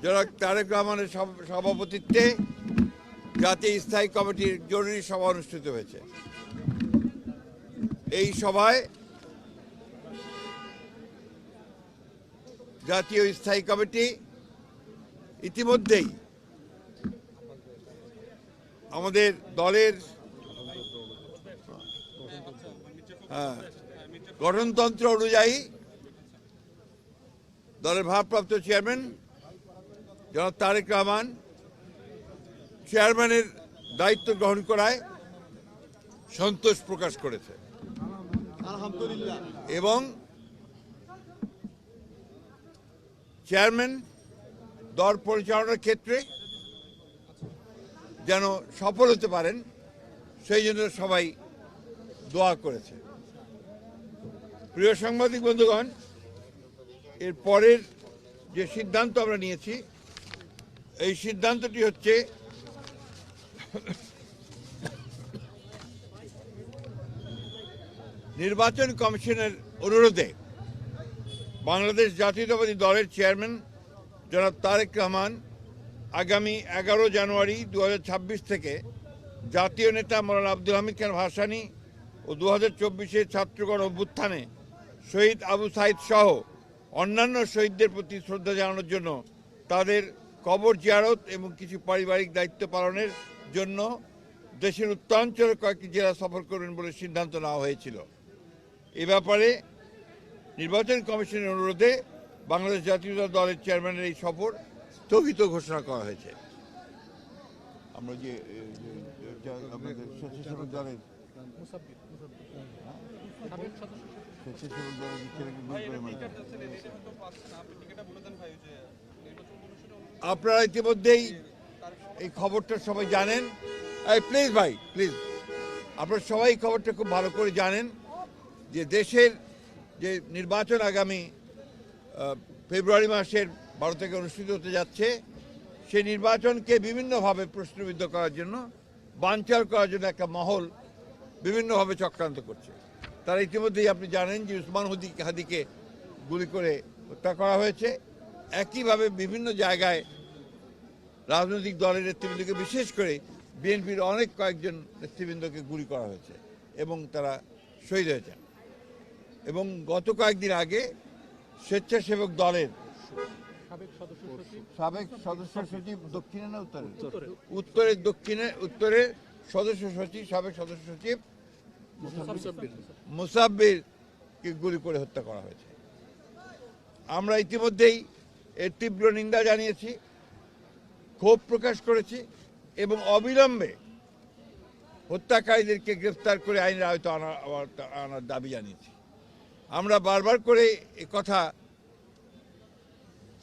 জনাব তারেক রহমানের সভাপতিত্বে জাতীয় স্থায়ী কমিটির জরুরি সভা অনুষ্ঠিত হয়েছে। এই সভায় জাতীয় স্থায়ী কমিটি ইতিমধ্যেই আমাদের দলের গঠনতন্ত্র অনুযায়ী দলের ভারপ্রাপ্ত চেয়ারম্যান জনাব তারেক রহমান চেয়ারম্যানের দায়িত্ব গ্রহণ করায় সন্তোষ প্রকাশ করেছে এবং চেয়ারম্যান দল পরিচালনার ক্ষেত্রে যেন সফল হতে পারেন সেই জন্য সবাই দোয়া করেছে। প্রিয় সাংবাদিক বন্ধুগণ, এর পরের যে সিদ্ধান্ত আমরা নিয়েছি, এই সিদ্ধান্তটি হচ্ছে নির্বাচন কমিশনের অনুরোধে বাংলাদেশ জাতীয়তাবাদী দলের চেয়ারম্যান জনাব তারেক রহমান আগামী 11 জানুয়ারি 2026 থেকে জাতীয় নেতা মৌলানা আব্দুল হামিদ খান ভাসানী ও 2024 ছাত্রগণ অভ্যুত্থানে শহীদ আবু সাইদ সহ অন্যান্য শহীদদের প্রতি শ্রদ্ধা জানানোর জন্য তাদের কবর জিয়ারত এবং কিছু পারিবারিক দায়িত্ব পালনের জন্য দেশের উত্তরাঞ্চলের কয়েকটি জেলা সফর করবেন বলে সিদ্ধান্ত নেওয়া হয়েছিল। এ ব্যাপারে নির্বাচন কমিশনের অনুরোধে বাংলাদেশ জাতীয়তাবাদী দলের চেয়ারম্যানের এই সফর স্থগিত ঘোষণা করা হয়েছে। আমরা যে আমাদের স্বেচ্ছাসেবক দলের আপনারা ইতিমধ্যেই এই খবরটা সবাই জানেন। প্লিজ ভাই প্লিজ, আপনারা সবাই খবরটা খুব ভালো করে জানেন যে দেশের যে নির্বাচন আগামী ফেব্রুয়ারি মাসের 12 থেকে অনুষ্ঠিত হতে যাচ্ছে, সেই নির্বাচনকে বিভিন্নভাবে প্রশ্নবিদ্ধ করার জন্য, বানচাল করার জন্য একটা মহল বিভিন্নভাবে চক্রান্ত করছে। তারা ইতিমধ্যেই আপনি জানেন যে উসমান হাদিকে গুলি করে হত্যা করা হয়েছে। একইভাবে বিভিন্ন জায়গায় রাজনৈতিক দলের নেতৃবৃন্দকে, বিশেষ করে বিএনপির কয়েকজন নেতৃবৃন্দকে গুলি করা হয়েছে এবং তারা শহীদ হয়েছেন। এবং গত কয়েকদিন আগে স্বেচ্ছাসেবক দলের সাবেক সদস্য সচিব দক্ষিণে না উত্তরের সদস্য সচিব, সাবেক সদস্য সচিব মুসাব্বিরকে গুলি করে হত্যা করা হয়েছে। আমরা ইতিমধ্যেই এর তীব্র নিন্দা জানিয়েছি, ক্ষোভ প্রকাশ করেছি এবং অবিলম্বে হত্যাকারীদেরকে গ্রেফতার করে আইনের আওতায় আনার দাবি জানিয়েছি। আমরা বারবার করে এ কথা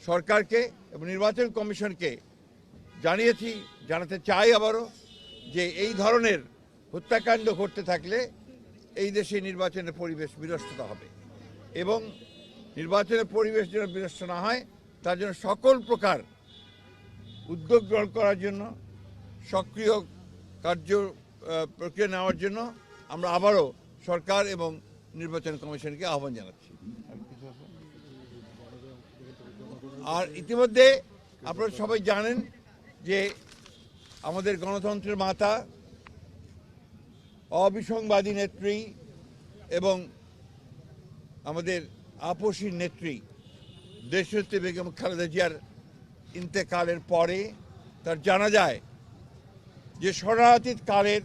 সরকারকে এবং নির্বাচন কমিশনকে জানিয়েছি, জানাতে চাই আবারও, যে এই ধরনের হত্যাকাণ্ড ঘটতে থাকলে এই দেশে নির্বাচনের পরিবেশ বিনষ্টতা হবে এবং নির্বাচনের পরিবেশ যেন বিনষ্ট না হয় তার জন্য সকল প্রকার উদ্যোগ গ্রহণ করার জন্য, সক্রিয় প্রক্রিয়া নেওয়ার জন্য আমরা আবারও সরকার এবং নির্বাচন কমিশনকে আহ্বান জানাচ্ছি। আর ইতিমধ্যে আপনারা সবাই জানেন যে আমাদের গণতন্ত্রের মাতা, অবিসংবাদী নেত্রী এবং আমাদের আপসীর নেত্রী দেশনেত্রী বেগম খালেদা জিয়ার ইন্তেকালের পরে তার জানাজায় যে শরণার্থী কালের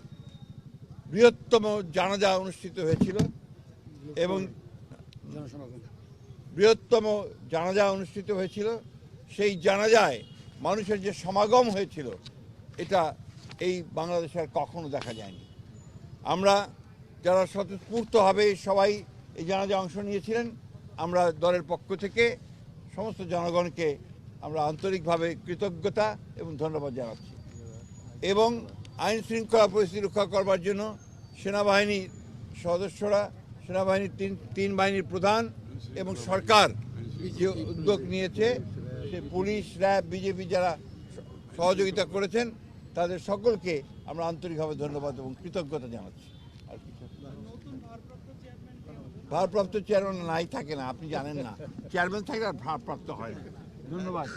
বৃহত্তম জানাজা অনুষ্ঠিত হয়েছিল এবং সেই জানাজায় মানুষের যে সমাগম হয়েছিল, এটা এই বাংলাদেশে আর কখনো দেখা যায়নি। আমরা যারা স্বতঃস্ফূর্তভাবে সবাই এই জানাজায় অংশ নিয়েছিলেন, আমরা দলের পক্ষ থেকে সমস্ত জনগণকে আমরা আন্তরিকভাবে কৃতজ্ঞতা এবং ধন্যবাদ জানাচ্ছি। এবং আইন শৃঙ্খলা পরিস্থিতি রক্ষা করবার জন্য সেনাবাহিনীর সদস্যরা, সেনাবাহিনীর তিন বাহিনীর প্রধান এবং সরকার যে উদ্যোগ নিয়েছে, সে পুলিশ, র্যাব, বিজেপি যারা সহযোগিতা করেছেন, তাদের সকলকে আমরা আন্তরিকভাবে ধন্যবাদ এবং কৃতজ্ঞতা জানাচ্ছি। আর কিছু ভারপ্রাপ্ত চেয়ারম্যান নাই থাকে না, আপনি জানেন না, চেয়ারম্যান থাকলে আর ভারপ্রাপ্ত হয় না। ধন্যবাদ।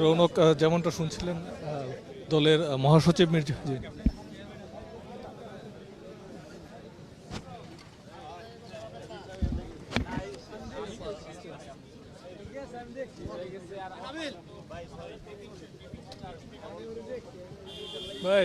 রৌনক, যেমনটা শুনছিলেন দলের মহাসচিব মির্জা, জি। ভাই